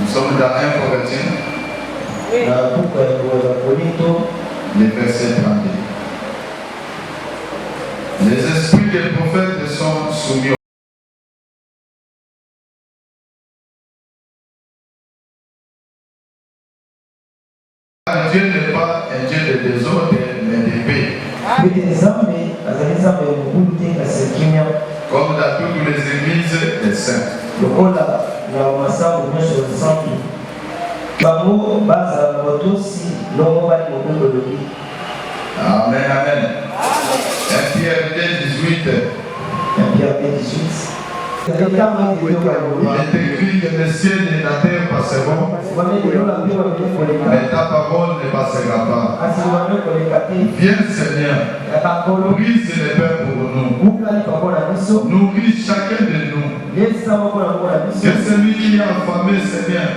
Nous sommes dans 1 Corinthiens, le verset 32. Les esprits des prophètes sont soumis au Dieu n'est pas un Dieu de désordre, mais de paix. Comme dans toutes les églises des saints. Amen, amen. 1 Pierre 2, 18. Il est écrit que le ciel et la terre passeront, mais ta parole ne passera pas. Viens Seigneur, brise les peurs pour nous. Nourris chacun de nous. Que celui qui est affamé, Seigneur,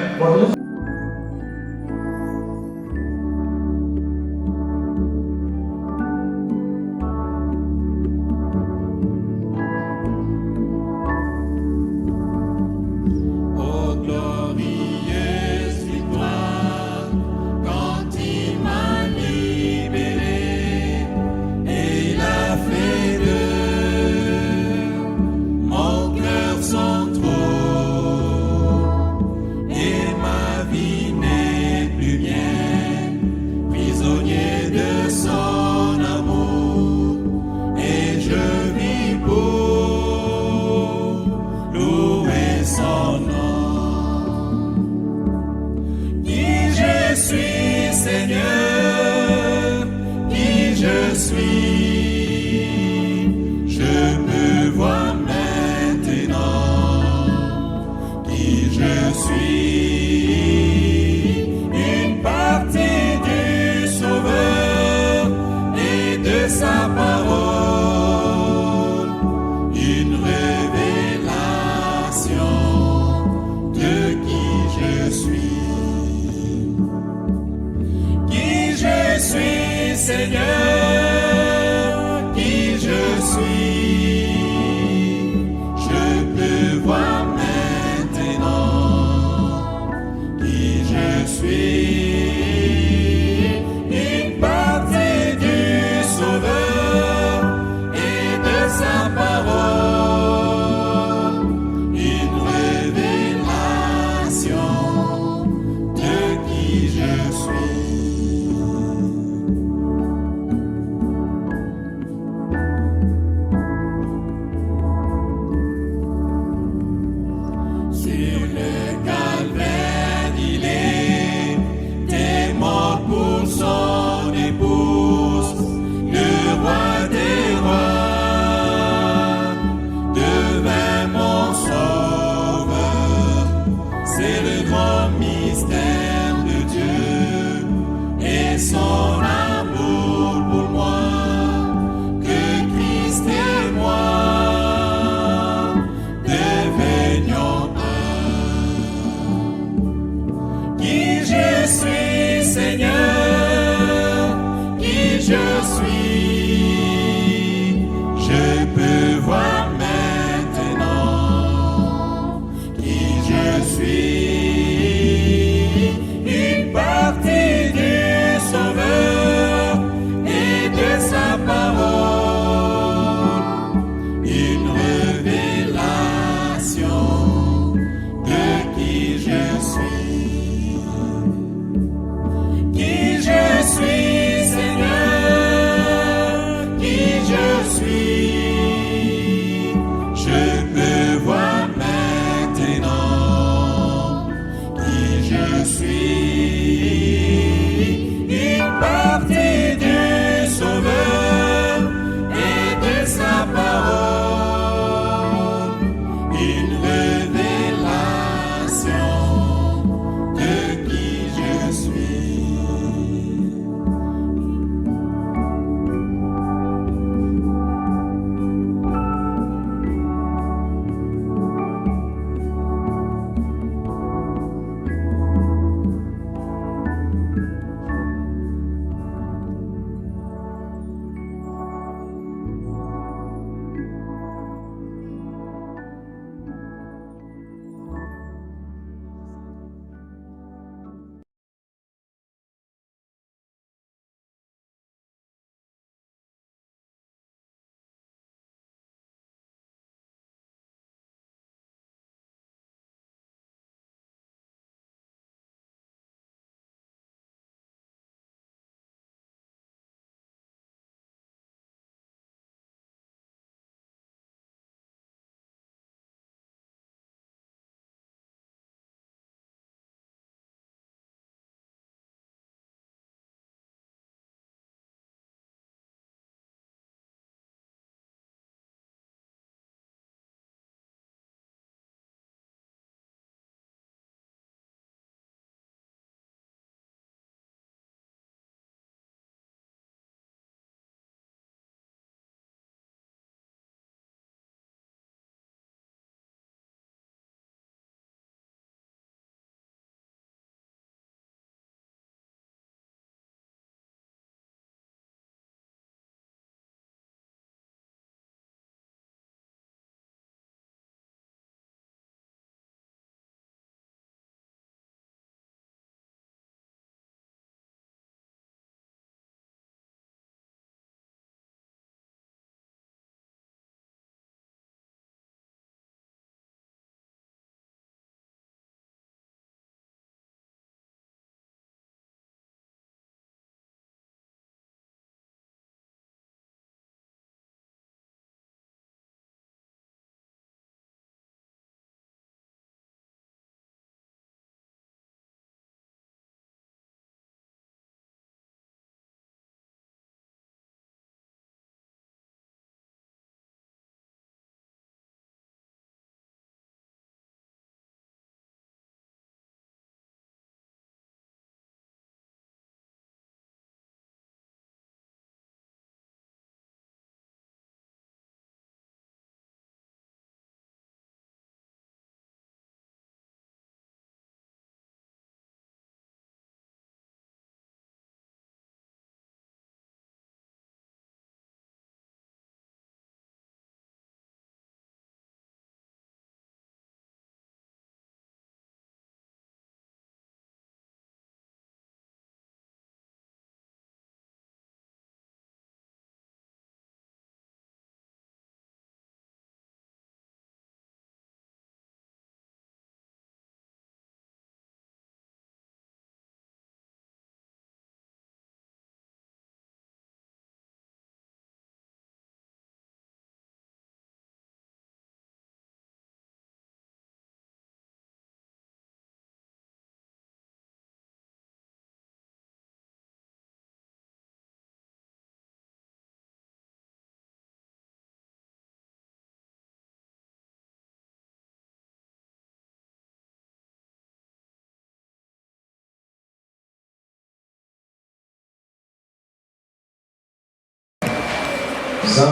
Nous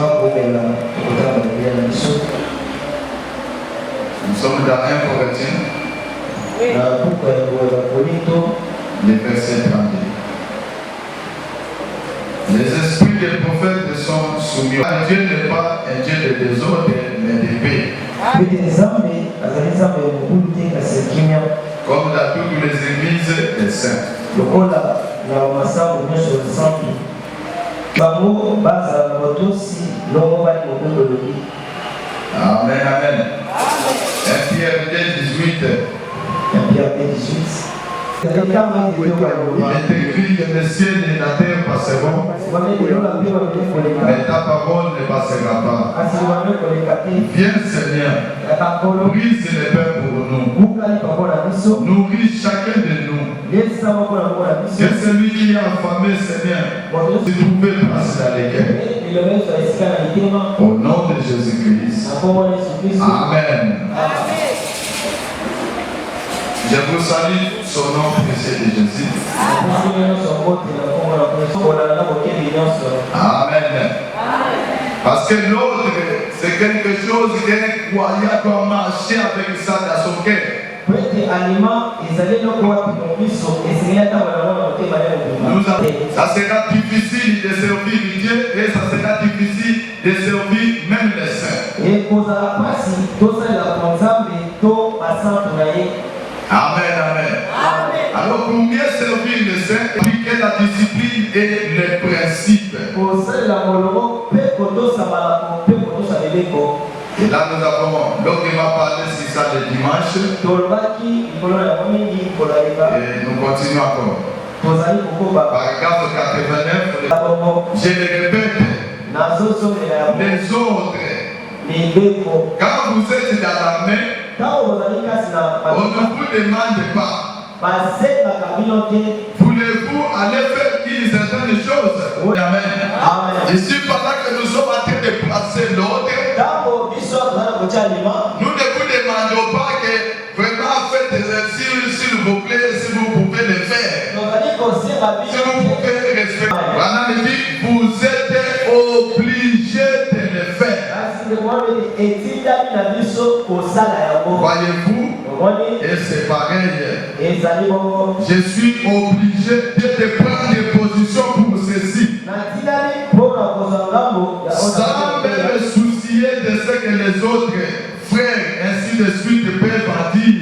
sommes dans 1 Corinthiens, le verset 32. Les esprits des prophètes sont soumis. Dieu n'est pas un Dieu de désordre, mais de paix. Comme dans toutes les églises des saints. Amen, amen. 1 Pierre 18. Il est écrit que le ciel et la terre passeront, mais ta parole ne passera pas. Viens Seigneur, brise les pains pour nous. Nourris chacun de nous. Que celui qui est affamé, Seigneur, se trouve place dans lesquelles. Au nom de Jésus-Christ. Amen. Je vous salue son nom précieux de Jésus. Amen. Parce que l'autre, c'est quelque chose qu'un croyant doit marcher avec ça dans son cœur. Ça sera difficile de servir Dieu et ça sera difficile de servir même les saints. Amen, amen. Alors pour mieux servir les saints, appliquer la discipline et les principes. Et là nous avons, donc il m'a parlé sur ça le dimanche. Et nous continuons encore. Paragraphe 89. Je le répète. Les autres. Quand vous êtes dans la main, on ne vous demande pas. Voulez-vous aller faire une certaine chose? Amen. Ici, pendant que nous sommes en train de placer l'autre, nous ne vous demandons pas que vraiment faites des exercices, s'il vous plaît, si vous pouvez le faire. Si vous pouvez respecter. Voilà, il dit, vous êtes obligés de le faire. Voyez-vous, et c'est pareil. Je suis obligé de prendre des positions pour ceci. Sans me soucier de ce que les autres frères, ainsi de suite, peuvent en dire.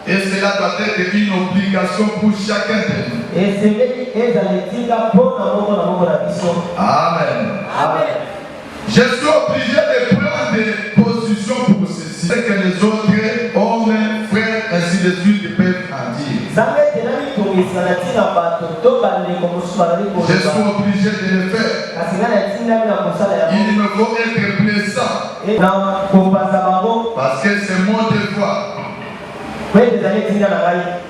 Et cela doit être une obligation pour chacun de nous. Amen. Je suis obligé de prendre des positions pour ceci. C'est que les autres hommes, frères, ainsi de suite, peuvent en dire. Je suis obligé de le faire. Il me faut être blessant. Parce que c'est mon devoir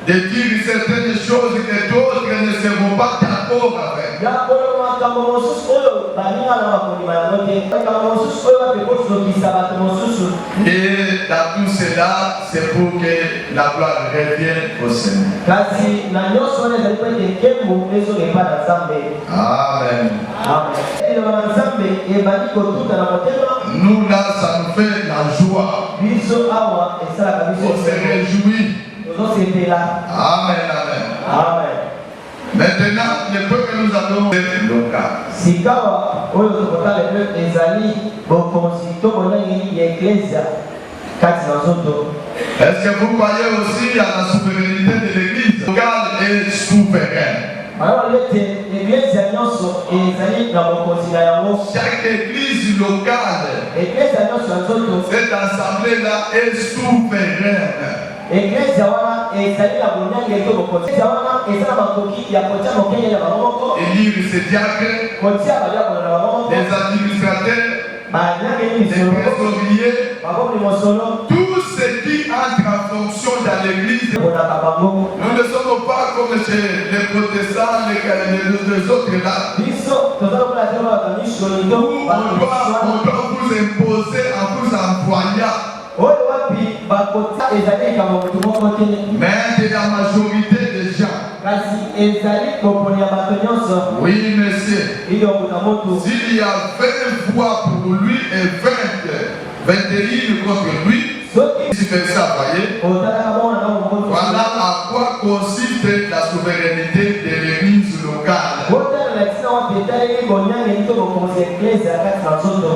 de dire certaines choses que d'autres ne seront pas d'accord avec. Et dans tout cela, c'est pour que la gloire revienne au Seigneur. Amen. Nous là, ça nous fait la joie. On se réjouit. Amen, amen. Maintenant, le peuple que nous avons est local. Est-ce que vous croyez aussi à la souveraineté de l'église locale et souveraine? Chaque église locale, cette assemblée-là est souveraine. Et il se diacres, les administrateurs, les trésoriers, tout ce qui entre en fonction dans l'église. Nous ne sommes pas comme chez les protestants, les autres là. On doit vous imposer en vous envoyant. Mais de la majorité des gens, Oui, monsieur. S'il y a 20 voix pour lui et 21 contre lui, si fait ça, voyez. Voilà à quoi consiste la souveraineté de l'église locale.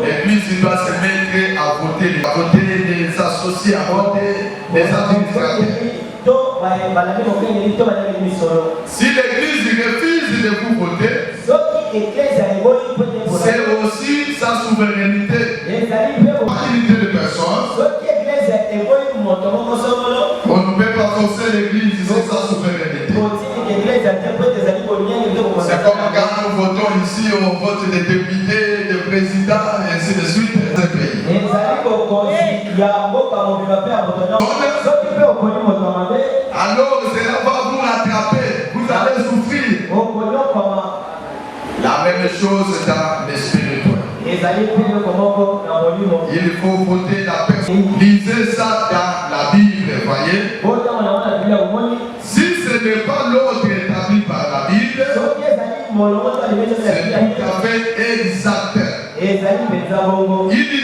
L'église doit se mettre à voter des associés, à voter des administrateurs. Si l'église refuse de vous voter, c'est aussi sa souveraineté. Unité de personnes. On ne peut pas forcer l'église, c'est sa souveraineté. C'est comme quand nous votons ici, on vote des députés, des présidents, et ainsi de suite. Alors cela va vous rattraper, vous allez souffrir. La même chose dans le spirituel. Il faut voter la personne. Lisez ça dans la Bible, voyez. Si ce n'est pas l'ordre établi par la Bible, c'est tout à fait exact. Il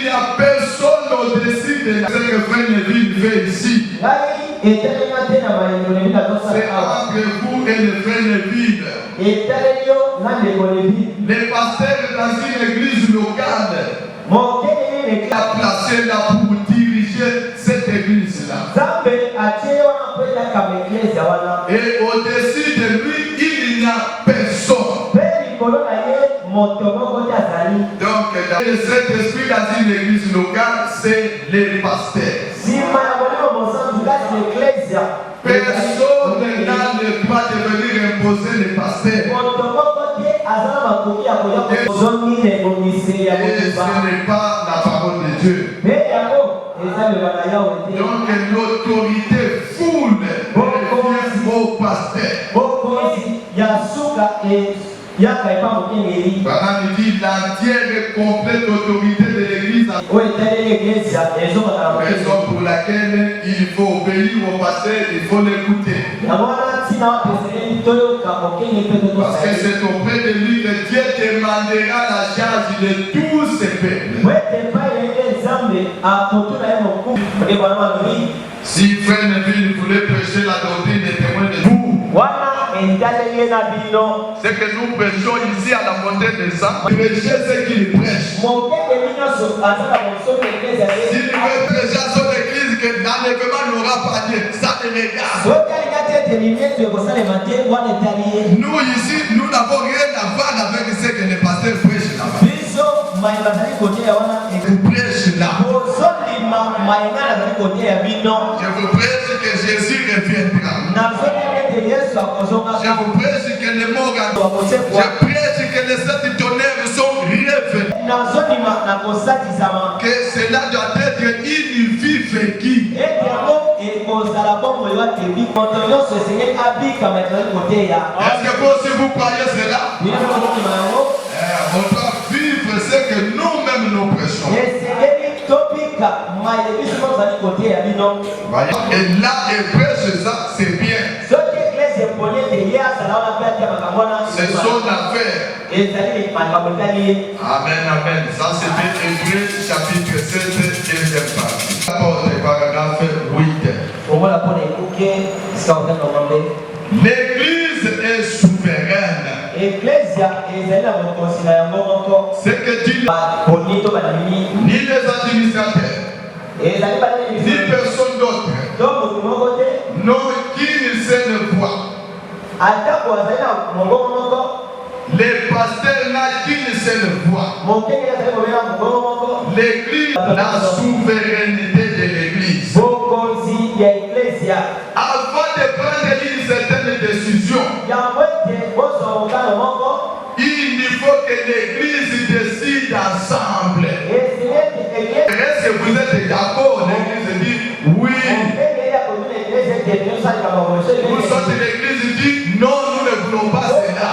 n'y a personne au-dessus de ce que Frère Neville fait ici. C'est entre vous et le Frère Neville. Les pasteurs dans une église locale a placé là pour diriger cette église-là. Et au-dessus de lui, il n'y a personne. Donc, le Saint-Esprit dans une église locale, c'est les pasteurs. Personne n'a le droit de venir imposer les pasteurs. Et ce n'est pas la parole de Dieu. Donc l'autorité foule revient au pasteur. Voilà, il dit l'entière et complète autorité de l'église. Raison pour laquelle il faut obéir au pasteur, il faut l'écouter. Parce que c'est auprès de lui que Dieu demandera la charge de tous ses peuples. Si Frère Neville voulait prêcher la doctrine des témoins de vous, c'est que nous prêchons ici à la fontaine des sangs. Prêchez ce qu'il prêche. Si nous voulons prêcher à son église que l'enlèvement n'aura pas lieu, ça ne regarde. Nous ici, nous n'avons rien à voir avec ce que les pasteurs prêchent là-bas. Vous prêchez là. Je vous prêche que Jésus reviendra. Je vous prêche que les morts, je prêche que les sept tonnerres sont révélés. Que cela doit être une vie vécue. Est-ce que vous aussi vous croyez cela? On doit vivre ce que nous-mêmes nous prêchons. Et là, et prêche ça, c'est bien. C'est son affaire. Amen, amen. Ça c'était Hébreux chapitre 7, deuxième partie. Paragraphe 8. L'église est souveraine. Ce que dit ni les administrateurs, ni personne d'autre, non, qui ne sait le voir. Les pasteurs là qui ne sait le voir. L'église, la souveraineté de l'église. Avant de prendre une certaine décision, il faut que l'église décide ensemble. Est-ce que vous êtes d'accord? L'église dit oui. Vous sortez, l'église dit non, nous ne voulons pas cela.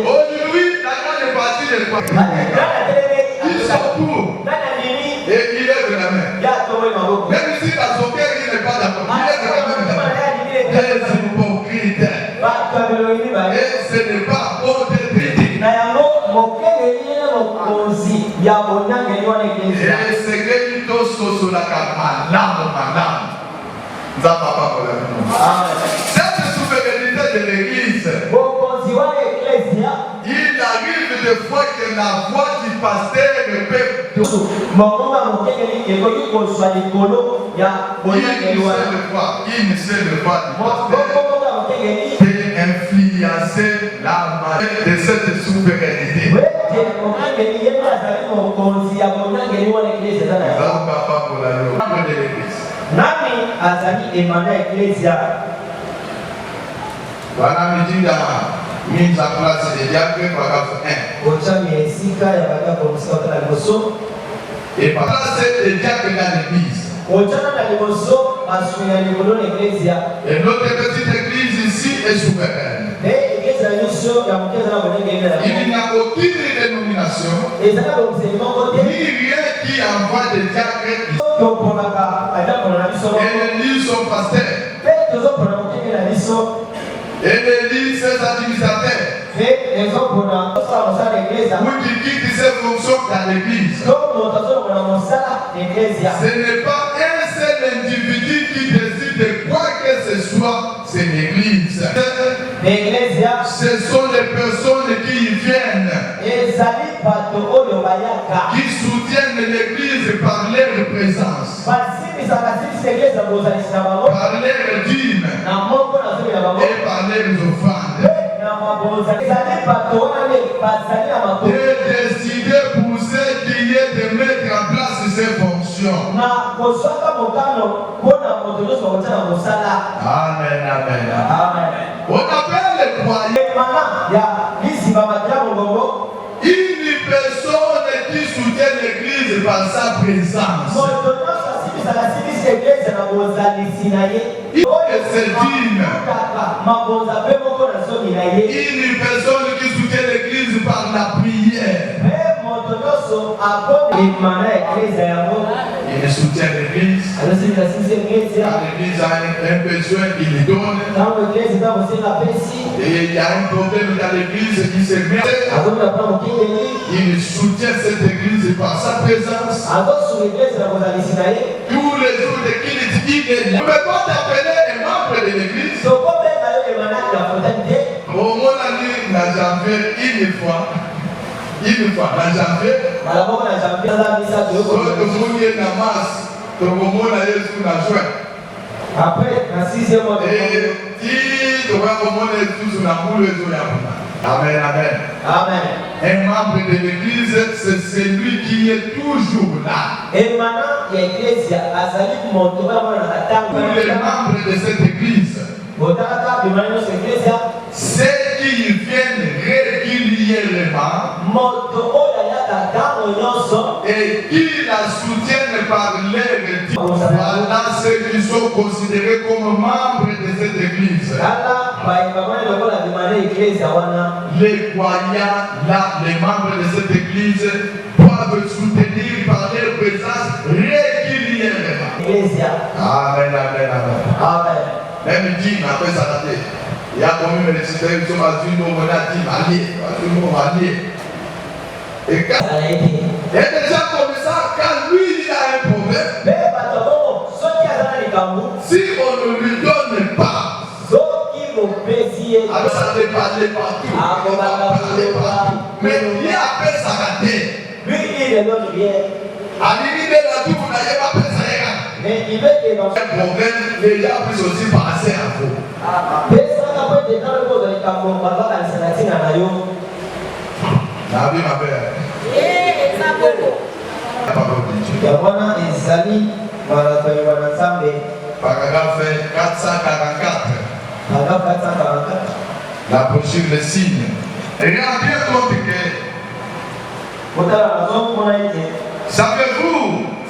Aujourd'hui, la grande partie des quoi? Ils sont pour. Et il lève la main. Même si la soccer, il n'est pas d'accord. Il lève la main. Et c'est que tout ce sur la madame. Cette souveraineté de l'église, il arrive des fois que la voix du pasteur peut. Il ne sait le voix du pasteur peut influencer la manière de cette souveraineté. Nami azali Emmanuel Ecclesia. Voilà, me dit mise en place des diacres, paragraphe 1. Et par là, c'est des diacres dans l'église. Et notre petite église ici est souveraine. Il n'y a aucune dénomination, ni rien qui envoie des diacres ici. Et l'église son pasteur. Et l'église ses administrateurs. Ou qui quitte ses fonctions dans l'église. Ce n'est pas un seul individu qui décide quoi que ce soit, c'est l'église. Ce sont les personnes qui y viennent, qui soutiennent l'église par leur présence, par leur dîme et par leurs offrandes. Et décider pour ceux qui est de mettre en place ces fonctions. Amen, amen, amen. On appelle les croyants une personne qui soutient l'église par sa présence. C'est digne. Une personne qui soutient l'église par la prière. Il soutient l'église. Quand l'église a un besoin, il le donne. Et il y a un problème dans l'église qui se met. Il soutient cette église par sa présence. Tous les jours de qu'il dit, il ne peut pas t'appeler un membre de l'église. Au moins, la n'a jamais une fois, la janvier. Après, la 6e mois. Amen, amen. Amen. Un membre de l'église, c'est celui qui est toujours là. Et maintenant, il y a l'église, Tous les membres de cette église, ceux qui viennent régulièrement et qui la soutiennent par leur voilà ceux qui sont considérés comme membres de cette église. Les croyants, là, les membres de cette église doivent soutenir par leur présence régulièrement. Amen, amen, amen. Amen. Même dit, après ça, il y a quand même les citoyens qui sont à une on a dit alliés. Et quand déjà comme ça, quand lui il a un problème, si on ne lui donne pas, alors ça peut parler partout. Mais il a fait sa raté. Lui, il ne donne rien. Mais il veut que dans ce problème, les gens puissent aussi passer à vous. La vie ma belle. Paragraphe 444. La brochure le signe. Regardez bien compte que savez-vous,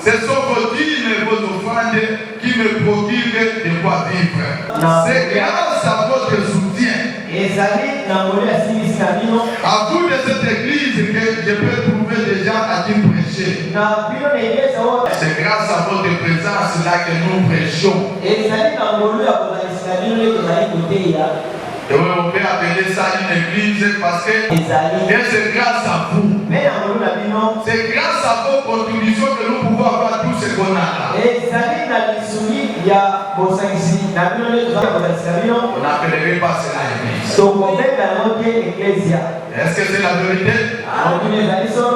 ce sont vos dîmes et vos offrandes qui me procurent de quoi vivre. C'est grâce à votre soutien, à vous de cette église, que je peux trouver des gens à qui prêcher. C'est grâce à votre présence là que nous prêchons. Et on peut appeler ça une église parce que c'est grâce à vous. C'est grâce à vos contributions que nous pouvons avoir tout ce qu'on a là. On n'appellerait pas cela église. Est-ce que c'est la vérité?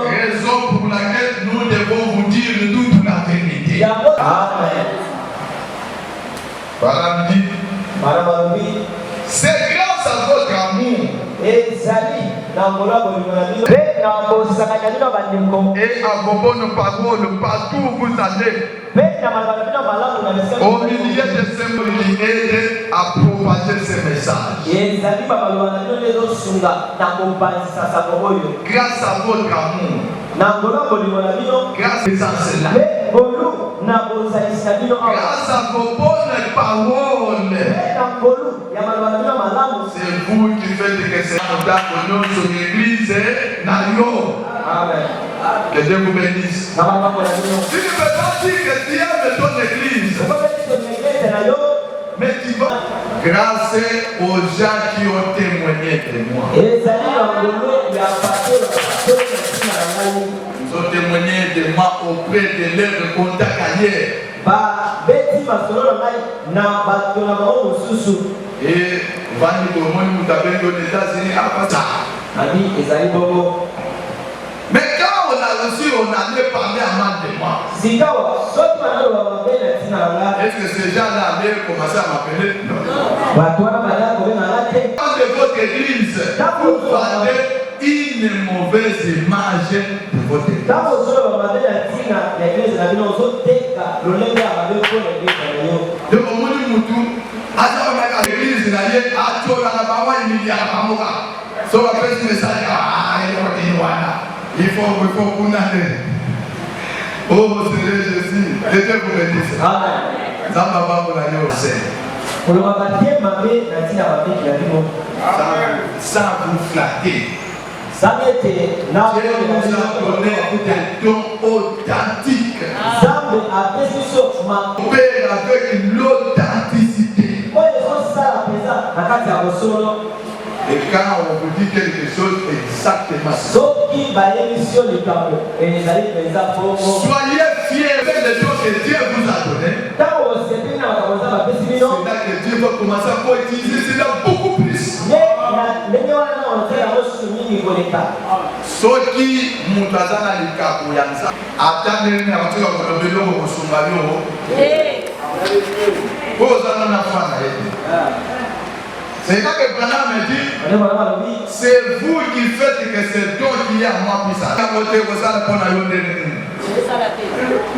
Raison pour laquelle nous devons vous dire toute la vérité. C'est grâce à votre amour. Et à vos bonnes paroles partout où vous allez. Au milieu de ces mots qui aident à propager ces messages. Grâce à votre amour. Grâce à cela. Grâce à vos bonnes paroles. C'est vous qui faites que c'est dans son église. Que Dieu vous bénisse. Tu ne peux pas dire que Dieu aime ton église. Mais tu vas grâce aux gens qui ont témoigné de moi. Ils ont témoigné de moi auprès de leur contact ailleurs. Et Vanny Domoni, vous avez donné aux États-Unis à Pata. Mais quand on a reçu, on allait parler à mal de moi. Est-ce que ces gens-là allaient commencer à m'appeler? Non. Quand de votre église, vous vendez une mauvaise image de votre église. Donc, au monde Moutou, à l'église, il faut qu'on aille. Oh, Seigneur Jésus, je te vous bénisse. Sans vous flatter. Dieu nous a donné des dons authentiques. Père avec l'authenticité. Et quand on vous dit quelque chose exactement, soyez fiers des dons que Dieu vous a donnés. C'est là que Dieu va commencer à utiliser cela beaucoup plus. Ceux qui mutazana likaku yanza atandeni na watu wa kolobelo ko sumbalio bozana na fana yetu. C'est là que Branham me dit, c'est vous qui faites que ce don qui est à moi puisse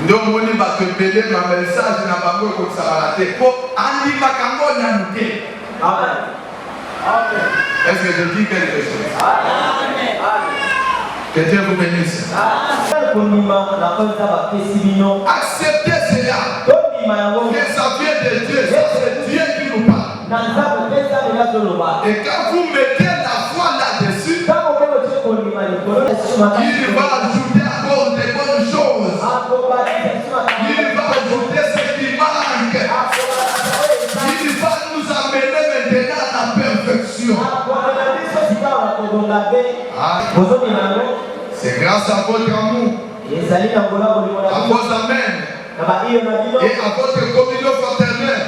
donc on va te payer ma message na bango ko sabalate ko andi makambo na nuke. Amen. Est-ce que je dis quelque chose? Amen. Que Dieu vous bénisse. Acceptez cela. Que ça vient de Dieu. C'est Dieu qui nous parle. Et quand vous mettez la foi là-dessus, il va ajouter encore des bonnes choses. Il va ajouter ce qui manque. Il va nous amener maintenant à la perfection. C'est grâce à votre amour, à vos amens et à votre communion fraternelle.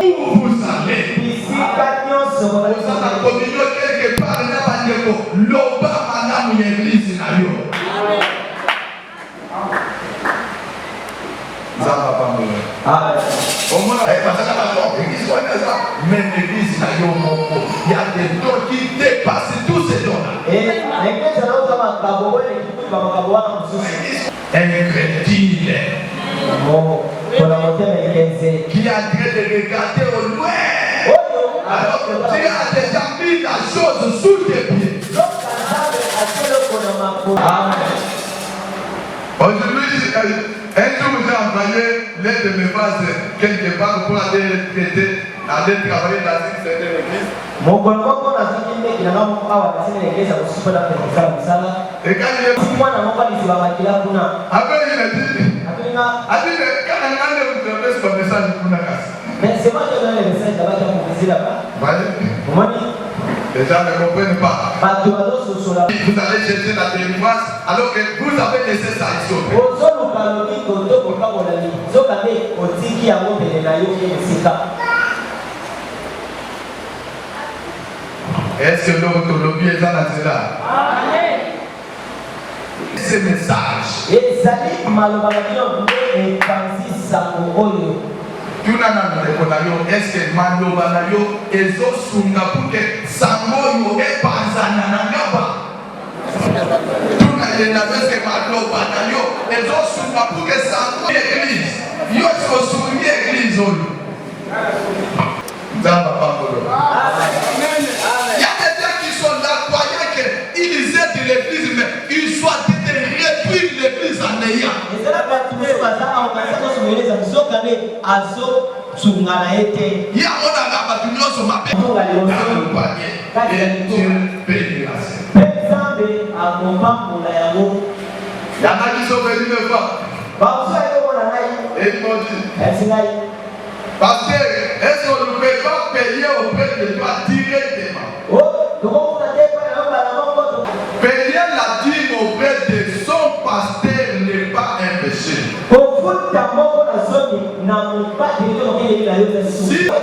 Où vous allez, vous avez la communion quelque part. L'Oba madame l'église n'a eu. Ça va pas mourir. Au moins, même l'église n'a eu. Il y a des dons qui dépassent tous ces dons-là. Incrédule. Qui a train de regarder au loin. Alors que Dieu a déjà mis la chose sous tes pieds. Aujourd'hui, un jour j'ai envoyé l'un de mes phases quelque part pour aller traiter, aller travailler dans une certaine église. Et quand il est après il a dit, quand un an vous traversez ce message pour la casse. Mais c'est moi qui donne le message là-bas qui a là-bas. Les gens ne comprennent pas. Vous allez chercher la délivrance alors que vous avez laissé ça ici au Père. Est-ce que l'autonomie est dans là? Ce message. Est-ce que Mandobanayo et Zosunga pour que Samoyo et Panzananagaba? Est-ce que Mandobanayo et Zosunga pour que Samoyo l'église? Yo Zosunga l'église. Il y a des gens qui sont là, croyant qu'ils aident l'église, mais ils soient réduire l'église en ayant. Il y a qui sont venus me voir. Et ils m'ont dit, pasteur, est-ce qu'on ne peut pas payer auprès de toi directement? Payer la dîme auprès de son pasteur n'est pas un péché. Si vous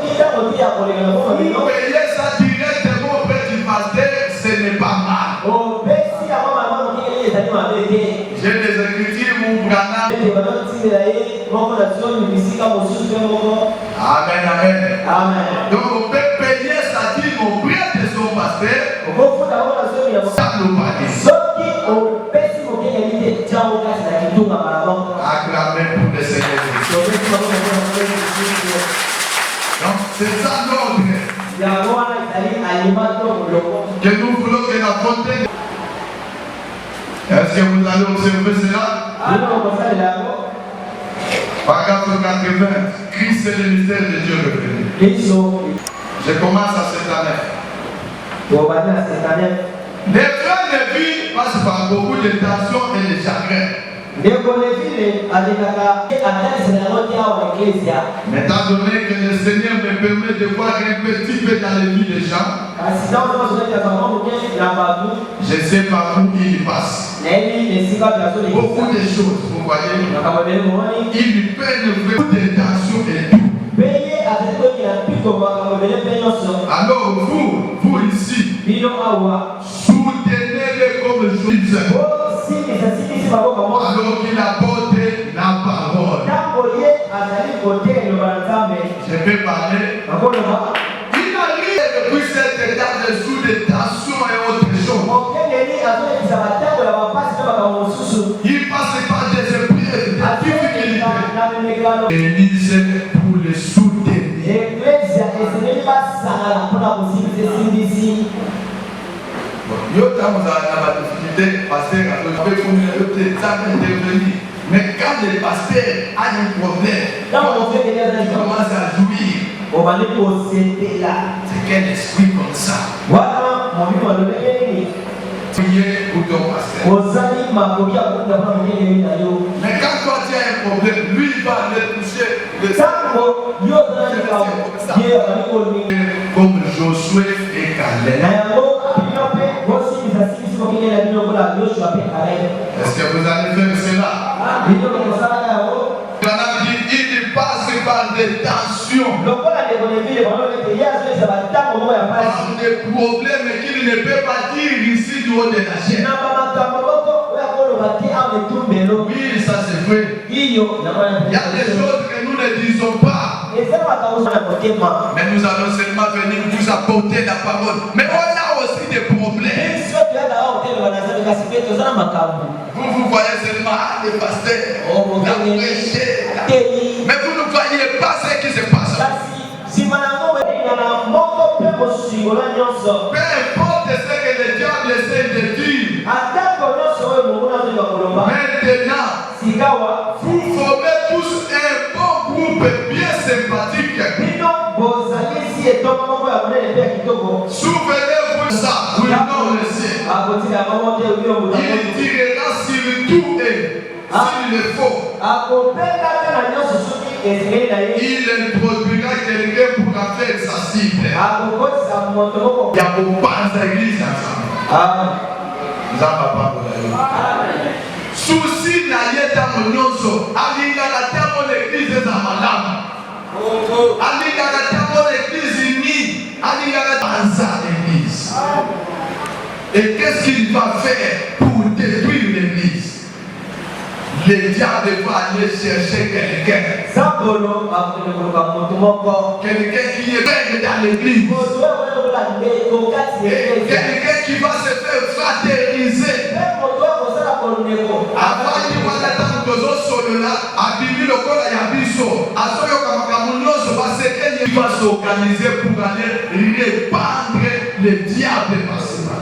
payez ça directement auprès du pasteur, ce n'est pas mal. J'ai des écritures, mon Branham. Amen, amen. Donc on peut payer sa dîme auprès de son pasteur. Ça nous va dire. Acclamez pour le Seigneur. Donc c'est ça l'ordre. Que nous voulons que la fontaine. Est-ce que vous allez observer cela? Paragraphe 80. Christ est le mystère de Dieu révélé. Je commence à cette année. Les frères de vie passent par beaucoup de tensions et de chagrins. Mais étant donné que le Seigneur me permet de voir un petit peu dans la vie des gens, je sais par où il passe. Beaucoup de choses, vous voyez. Il peine beaucoup de tensions et tout. Alors vous ici, soutenez-le comme je disais. Alors qu'il apporte la parole. Je vais parler. Il arrive depuis cette étape de sous des tensions et autres choses. Il passe par des épreuves, des difficultés. L'église pour le soutenir. Mais quand le pasteur a un problème, il commence à jouir. C'est quel esprit comme ça? Priez pour ton pasteur. Mais quand toi tu as un problème, lui il va aller toucher le comme Josué et Caleb. Est-ce que vous allez faire cela? Il passe par des tensions, par des problèmes qu'il ne peut pas dire ici du haut de la chaîne. Oui, ça c'est vrai. Il y a des choses que nous ne disons pas. Mais nous allons seulement venir vous apporter la parole. Mais on a aussi des problèmes. Vous voyez seulement les pasteurs, la prêcher. Mais vous ne voyez pas ce qui se passe. Peu importe ce que le diable essaie de dire. Maintenant, vous formez tous un bon groupe bien sympathique. Souvenez-vous de ça. Oui, non, le ciel. Il tirera sur tout et s'il le faut. il introduira quelqu'un pour faire sa cible. Il y a beaucoup d'églises ensemble. Souci na yeta monyoso alinga na tamo l'église za malama alinga na tamo l'église ni alinga na banza l'église. Et qu'est-ce qu'il va faire pour détruire l'église? Le diable va aller chercher quelqu'un qui est bête dans l'église, quelqu'un qui va se faire fraterniser. Avant qu'il va attendre que nous soyons là, Abimi le corps à Yabiso, à ce que il va s'organiser pour aller répandre le diable massivement.